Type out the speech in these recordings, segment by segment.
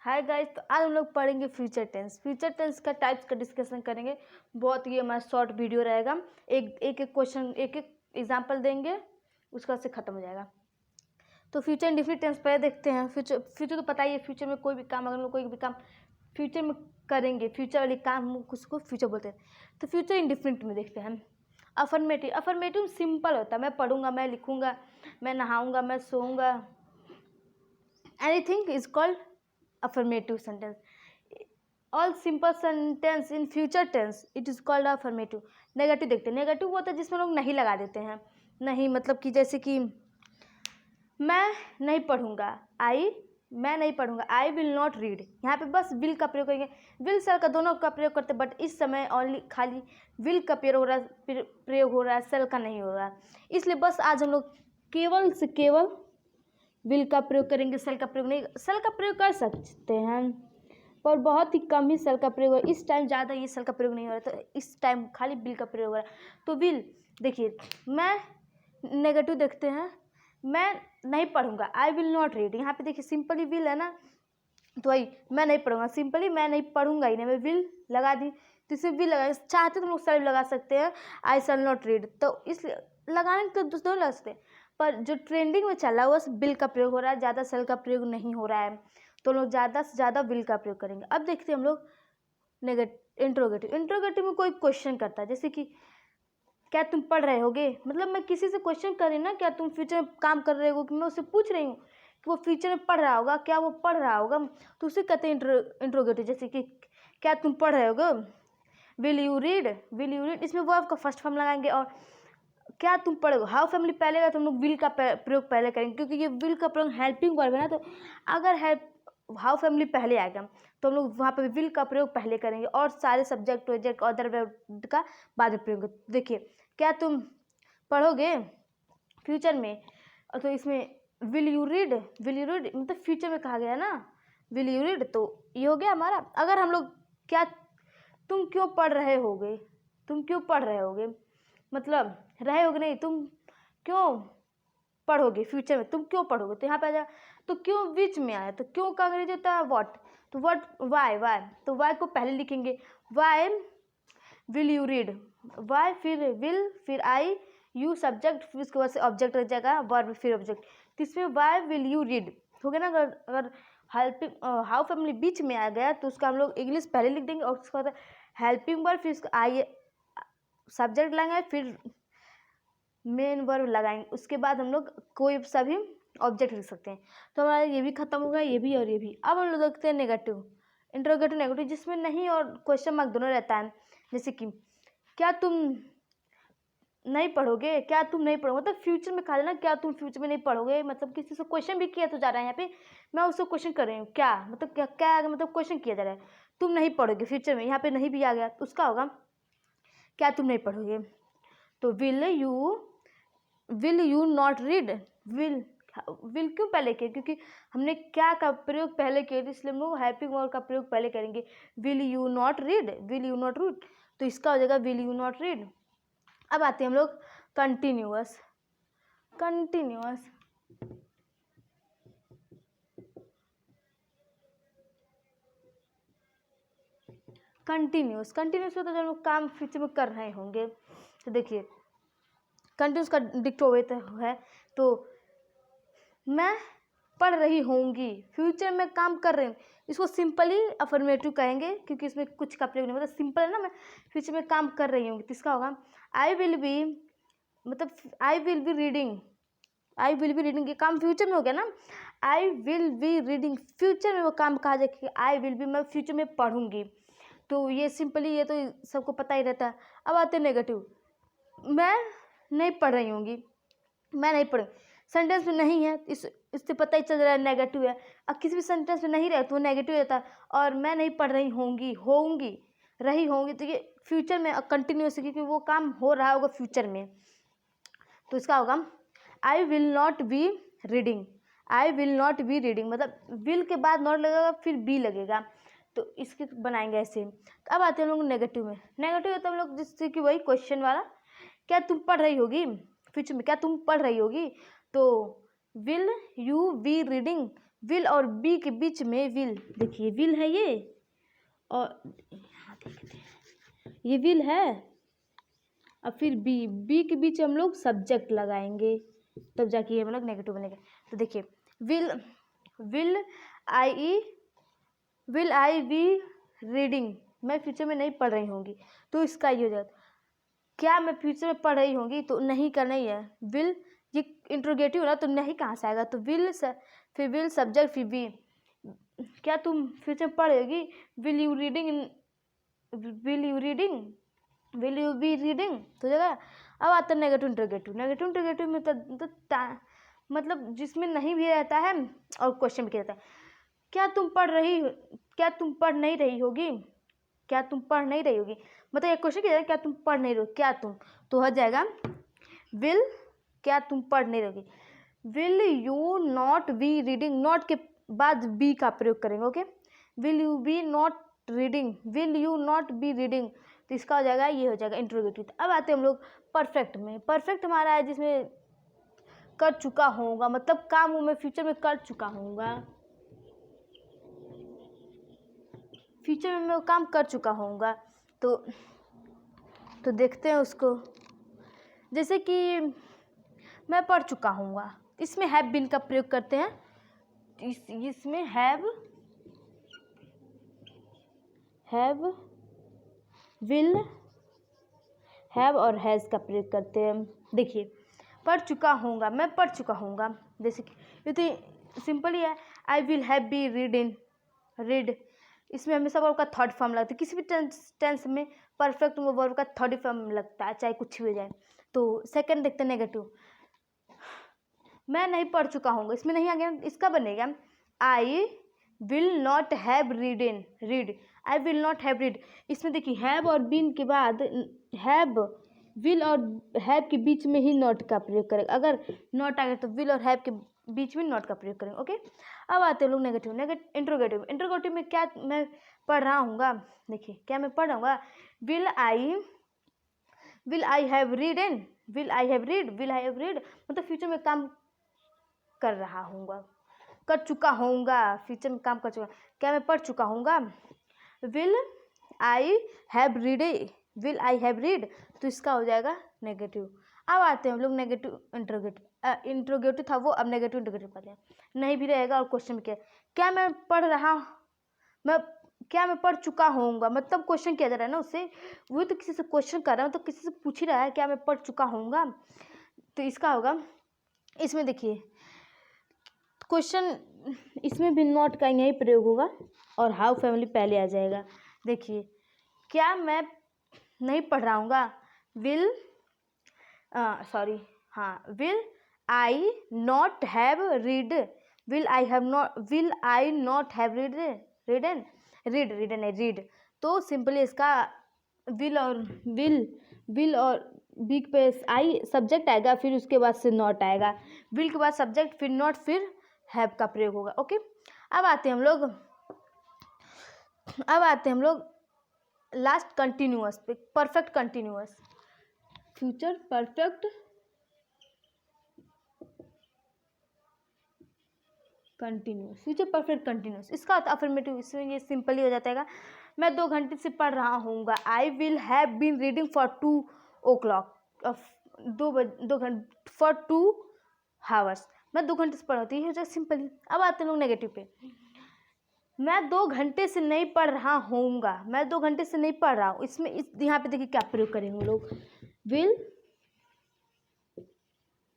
Hi guys, तो आज हम लोग पढ़ेंगे फ्यूचर टेंस। फ्यूचर टेंस का टाइप्स का डिस्कशन करेंगे। बहुत ही हमारा शॉर्ट वीडियो रहेगा। एक क्वेश्चन, एक एग्जांपल देंगे, उसका से ख़त्म हो जाएगा। तो फ्यूचर इंडेफिनिट टेंस पहले देखते हैं। फ्यूचर तो पता ही है, फ्यूचर में कोई भी काम, अगर हम लोग कोई भी काम फ्यूचर में करेंगे, फ्यूचर वाले काम उसको फ्यूचर बोलते हैं। तो फ्यूचर इंडेफिनिट में देखते हैं हम। अफर्मेटिव सिंपल होता है, मैं पढ़ूंगा, मैं लिखूंगा, मैं नहाऊंगा, मैं सोऊंगा, anything is called affirmative sentence. All simple sentence in future tense it is called affirmative. Negative देखते हैं। नेगेटिव वो होता है जिसमें लोग नहीं लगा देते हैं। नहीं मतलब कि जैसे कि मैं नहीं पढ़ूंगा, मैं नहीं पढ़ूंगा, आई विल नॉट रीड। यहाँ पे बस विल का प्रयोग करेंगे। विल सेल का दोनों का प्रयोग करते हैं, बट इस समय ओनली खाली विल का प्रयोग हो रहा है, सेल का नहीं हो रहा है। इसलिए बस आज हम लोग केवल से केवल विल का प्रयोग करेंगे, सेल का प्रयोग नहीं। सेल का प्रयोग कर सकते हैं पर बहुत ही कम ही सेल का प्रयोग हो। इस टाइम ज़्यादा ये सेल का प्रयोग नहीं हो रहा, तो इस टाइम खाली विल का प्रयोग हो रहा है। तो विल देखिए, मैं नेगेटिव देखते हैं, मैं नहीं पढ़ूंगा, आई विल नॉट रीड। यहाँ पे देखिए सिंपली विल है ना, तो वही मैं नहीं पढ़ूंगा, सिंपली मैं नहीं पढ़ूंगा ही नहीं, मैं विल लगा दी। तो इसे विल लगा, चाहते तो हम लोग सेल लगा सकते हैं, आई शैल नॉट रीड। तो इसलिए लगाने तो दोनों लगा सकते हैं, पर जो ट्रेंडिंग में चल रहा है वो विल का प्रयोग हो रहा है, ज़्यादा सेल का प्रयोग नहीं हो रहा है। तो लोग ज़्यादा से ज़्यादा विल का प्रयोग करेंगे। अब देखते हैं हम लोग इंट्रोगेटिव। इंट्रोगेटिव में कोई क्वेश्चन करता है, जैसे कि क्या तुम पढ़ रहे होगे, मतलब मैं किसी से क्वेश्चन कर रही हूँ ना, क्या तुम फ्यूचर में काम कर रहे हो, कि मैं उससे पूछ रही हूँ कि वो फ्यूचर में पढ़ रहा होगा, क्या वो पढ़ रहा होगा, तो उसे कहते हैं इंट्रोगेटिव। जैसे कि क्या तुम पढ़ रहे होगे, will you read, will you read. इसमें वर्ब का फर्स्ट फॉर्म लगाएंगे। और क्या तुम पढ़ोगे, हाउ फैमिली पहले का, तो हम लोग विल का प्रयोग पहले करेंगे, क्योंकि ये विल का प्रयोग हेल्पिंग वर्ब है ना। तो अगर हाउ फैमिली पहले आएगा तो हम लोग वहाँ पर विल का प्रयोग पहले करेंगे, और सारे सब्जेक्ट वब्जेक्ट अदर वर्ब का बाद में प्रयोग। देखिए, क्या तुम पढ़ोगे फ्यूचर में, तो इसमें will you read, will you read मतलब फ्यूचर में कहा गया है ना, विल यू रीड, तो ये हो गया हमारा। अगर हम लोग क्या तुम क्यों पढ़ रहे होगे, तुम क्यों पढ़ रहे होगे मतलब रहे होगे नहीं, तुम क्यों पढ़ोगे फ्यूचर में, तुम क्यों पढ़ोगे, तो यहाँ पे आ जाए। तो क्यों बीच में आया, तो क्यों का अंग्रेजी होता है व्हाट, तो व्हाट, वाई, तो वाई को पहले लिखेंगे, why will you read, why फिर विल फिर आई यू सब्जेक्ट, फिर उसके बाद से ऑब्जेक्ट रह जाएगा, वर्ब फिर ऑब्जेक्ट। तो इसमें वाई विल यू रीड हो गया ना। अगर हेल्पिंग हाउ फैमिली बीच में आ गया तो उसका हम लोग इंग्लिश पहले लिख देंगे, और उसके बाद हेल्पिंग वर्ब, फिर उसका आई सब्जेक्ट लगाएंगे, फिर मेन वर्ब लगाएंगे, उसके बाद हम लोग कोई सा भी ऑब्जेक्ट लिख सकते हैं। तो हमारा ये भी खत्म हो गया, ये भी और ये भी। अब हम लोग देखते हैं नेगेटिव, इंट्रोगेटिव नेगेटिव, जिसमें नहीं और क्वेश्चन मार्क दोनों रहता है। जैसे कि क्या तुम नहीं पढ़ोगे, क्या तुम नहीं पढ़ोगे, मतलब फ्यूचर में कहा जाए ना, क्या तुम फ्यूचर में नहीं पढ़ोगे, मतलब किसी से क्वेश्चन भी किया तो जा रहा है। यहाँ पे मैं उसको क्वेश्चन कर रही हूँ, क्या मतलब क्या मतलब क्वेश्चन किया जा रहा है, तुम नहीं पढ़ोगे फ्यूचर में, यहाँ पे नहीं भी आ गया तो उसका होगा क्या तुम नहीं पढ़ोगे। तो will you not read, will क्यों पहले किया, क्योंकि हमने क्या का प्रयोग पहले किया, इसलिए हम लोग हेल्पिंग वर्ब का प्रयोग पहले करेंगे। Will you not read, will you not read, तो इसका हो जाएगा विल यू नॉट रीड। अब आते हैं हम लोग कंटिन्यूअस। कंटिन्यूस होता है जब लोग काम फ्यूचर में कर रहे होंगे। तो देखिए कंटिन्यूस का डिक्टो है, तो मैं पढ़ रही होंगी, फ्यूचर में काम कर रही हूँ, इसको सिंपली अफर्मेटिव कहेंगे, क्योंकि इसमें कुछ का प्रयोग नहीं, मतलब सिंपल है ना, मैं फ्यूचर में काम कर रही हूँ, तो इसका होगा आई विल बी, मतलब आई विल बी रीडिंग, ये काम फ्यूचर में हो गया ना। I will be reading, future में वो काम कहा जाए कि आई विल बी, मैं फ्यूचर में पढ़ूंगी। तो ये सिंपली, ये तो सबको पता ही रहता है। अब आते हैं नेगेटिव, मैं नहीं पढ़ रही होंगी, मैं नहीं पढ़, सेंटेंस में नहीं है, इससे पता ही चल रहा है नेगेटिव है। अब किसी भी सेंटेंस में नहीं रहे तो वो नेगेटिव रहता है। और मैं नहीं पढ़ रही होंगी रही होंगी, तो ये फ्यूचर में कंटिन्यूस, क्योंकि वो काम हो रहा होगा फ्यूचर में, तो इसका होगा I will not be reading, मतलब विल के बाद नॉट लगेगा, फिर बी लगेगा, तो इसके बनाएंगे ऐसे। अब आते हैं हम लोग नेगेटिव में। नेगेटिव है तो हम लोग जिससे कि वही क्वेश्चन वाला, क्या तुम पढ़ रही होगी फ्यूचर में, क्या तुम पढ़ रही होगी, तो will you be reading, will और बी के बीच में विल, देखिए विल है ये, और यहाँ देखते हैं ये विल है, और फिर बी के बीच हम लोग सब्जेक्ट लगाएंगे, तब जाके ये हम लोग नेगेटिव बनेगा। तो देखिए विल आई बी रीडिंग, मैं फ्यूचर में नहीं पढ़ रही होंगी, तो इसका ये हो जाता, क्या मैं फ्यूचर में पढ़ रही होंगी, तो नहीं करना ही है। विल ये इंट्रोगेटिव ना, तो नहीं कहाँ से आएगा, तो फिर विल सब्जेक्ट फिर बी, क्या तुम फ्यूचर में पढ़ रही होगी, विल यू बी रीडिंग, तो जगह। अब आता है नेगेटिव इंट्रोगेटिव में तो मतलब जिसमें नहीं भी रहता है और क्वेश्चन भी रहता है, क्या तुम पढ़ नहीं रही होगी, मतलब एक क्वेश्चन किया, क्या तुम पढ़ नहीं रही हो, क्या तुम, तो हो जाएगा विल, क्या तुम पढ़ नहीं रहोगी, will you not be reading, not के बाद बी का प्रयोग करेंगे, okay. Will you not be reading, तो इसका हो जाएगा, ये हो जाएगा इंट्रोगेटिव। अब आते हैं हम लोग परफेक्ट में। परफेक्ट हमारा है जिसमें कर चुका होगा, मतलब काम मैं फ्यूचर में कर चुका होऊंगा, फ्यूचर में मैं काम कर चुका होऊंगा, तो देखते हैं उसको। जैसे कि मैं पढ़ चुका होऊंगा, इसमें हैव बीन का प्रयोग करते हैं, इसमें हैव विल हैव और हैज़ का प्रयोग करते हैं। देखिए पढ़ चुका होऊंगा, मैं पढ़ चुका होऊंगा, जैसे कि ये तो सिंपल ही है, I will have be read, इसमें हमेशा वर्ब का थर्ड फॉर्म लगता है, किसी भी टेंस में परफेक्ट में वर्ब का थर्ड फॉर्म लगता है, चाहे कुछ भी हो जाए। तो सेकंड देखते हैं नेगेटिव, मैं नहीं पढ़ चुका होऊंगा, इसमें नहीं आ गया, इसका बनेगा I will not have read, I will not have read. इसमें देखिए हैव और बीन के बाद हैव, विल और हैव के बीच में ही नॉट का प्रयोग करेंगे, अगर नॉट आ गया तो विल और हैव के बीच में नॉट का प्रयोग करेंगे, ओके। अब आते हैं लोग नेगेटिव इंट्रोगेटिव में क्या मैं पढ़ रहा हूँगा, देखिए क्या मैं पढ़ रहा हूँगा, विल आई हैव रीड, मतलब फ्यूचर में काम कर रहा हूँगा, कर चुका होऊंगा, फ्यूचर में काम कर चुका, क्या मैं पढ़ चुका होऊंगा, विल आई हैव रीड, तो इसका हो जाएगा नेगेटिव। अब आते हैं हम लोग नेगेटिव इंट्रोगेटिव था वो, अब नेगेटिव इंट्रोगेटिव पाते हैं, नहीं भी रहेगा और क्वेश्चन में क्या मैं पढ़ चुका होऊंगा, मतलब क्वेश्चन किया जा रहा है ना उससे, वो तो किसी से क्वेश्चन कर रहा है, तो किसी से पूछ ही रहा है क्या मैं पढ़ चुका होऊंगा, तो इसका होगा, इसमें देखिए क्वेश्चन, इसमें भी नॉट का यही प्रयोग होगा और हाउ फैमिली पहले आ जाएगा। देखिए क्या मैं नहीं पढ़ रहा हूँगा, will I not have read, तो सिंपली इसका विल और बी पे आई सब्जेक्ट आएगा, फिर उसके बाद से नॉट आएगा, विल के बाद सब्जेक्ट, फिर नॉट, फिर हैव का प्रयोग होगा, ओके। अब आते हैं हम लोग लास्ट कंटिन्यूअस पे, perfect continuous, future perfect continuous, इसका होता है अफर्मेटिव, इसमें ये सिंपल ही हो जाता है, मैं 2 घंटे से पढ़ रहा हूँगा, I will have been reading for 2 o'clock, for 2 hours, मैं 2 घंटे से पढ़ रही हूँ, सिंपल। अब आते हैं लोग नेगेटिव पे, मैं 2 घंटे से नहीं पढ़ रहा होऊंगा, मैं 2 घंटे से नहीं पढ़ रहा हूँ, इसमें यहाँ पे देखिए क्या प्रयोग करेंगे लोग, विल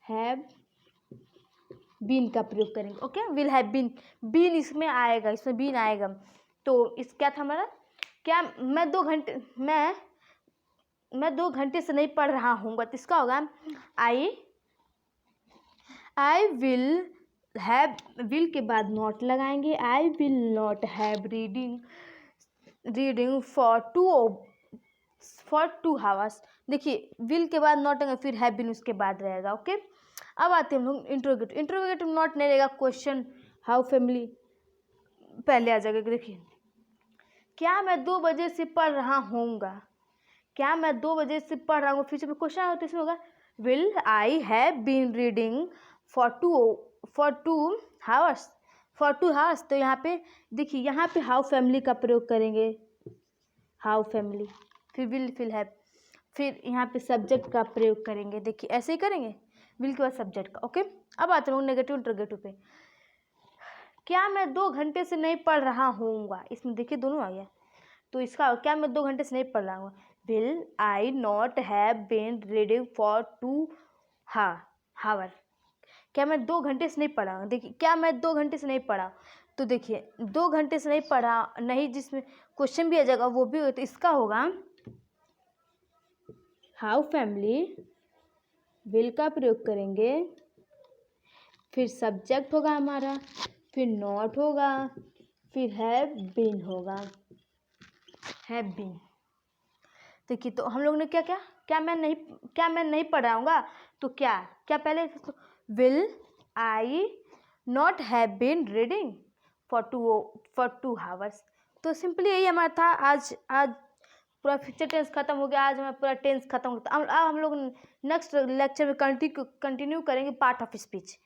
हैव बीन का प्रयोग करेंगे, ओके। विल हैव बीन इसमें आएगा, इसमें बीन आएगा, तो इस क्या था हमारा, क्या मैं 2 घंटे से नहीं पढ़ रहा हूँगा, तो इसका होगा आई विल के बाद नॉट लगाएंगे, I will not have reading for 2 hours, देखिए विल के बाद नॉट आएगा, फिर हैव बीन उसके बाद रहेगा, ओके। अब आते हैं हम लोग इंट्रोगेटिव नॉट नहीं रहेगा, क्वेश्चन हाउ फैमिली पहले आ जाएगा। देखिए क्या मैं 2 बजे से पढ़ रहा होऊंगा, क्या मैं 2 बजे से पढ़ रहा हूँ, फ्यूचर में क्वेश्चन होता है, इसमें होगा will I have been reading for 2 hours, for 2 hours, तो यहाँ पे देखिए, यहाँ पे हाउ फैमिली का प्रयोग करेंगे, हाउ फैमिली, फिर विल फिल हैव, फिर यहाँ पे सब्जेक्ट का प्रयोग करेंगे। देखिए ऐसे ही करेंगे, विल के बाद सब्जेक्ट का। ओके, अब आते हैं नेगेटिव इंटरोगेटिव पे। क्या मैं 2 घंटे से नहीं पढ़ रहा हूँगा, इसमें देखिए दोनों आ गया। तो इसका क्या मैं 2 घंटे से नहीं पढ़ रहा हूँ, will I not have been reading for 2 hour. क्या मैं 2 घंटे से नहीं पढ़ा हूँ, देखिए क्या मैं 2 घंटे से नहीं पढ़ा, तो देखिए 2 घंटे से नहीं पढ़ा, नहीं जिसमें क्वेश्चन भी आ जाएगा वो भी, तो इसका होगा हाउ फैमिली, विल का प्रयोग करेंगे, फिर सब्जेक्ट होगा हमारा, फिर नॉट होगा, फिर हैव बीन होगा, हैव बीन। देखिए तो हम लोग ने क्या क्या, क्या मैं नहीं पढ़ाऊँगा, तो क्या क्या पहले, will I not have been reading for 2 hours. तो सिंपली यही हमारा था आज पूरा फ्यूचर टेंस खत्म हो गया, आज हमारा पूरा टेंस खत्म होता है। अब हम लोग नेक्स्ट लेक्चर में कंटिन्यू करेंगे पार्ट ऑफ स्पीच।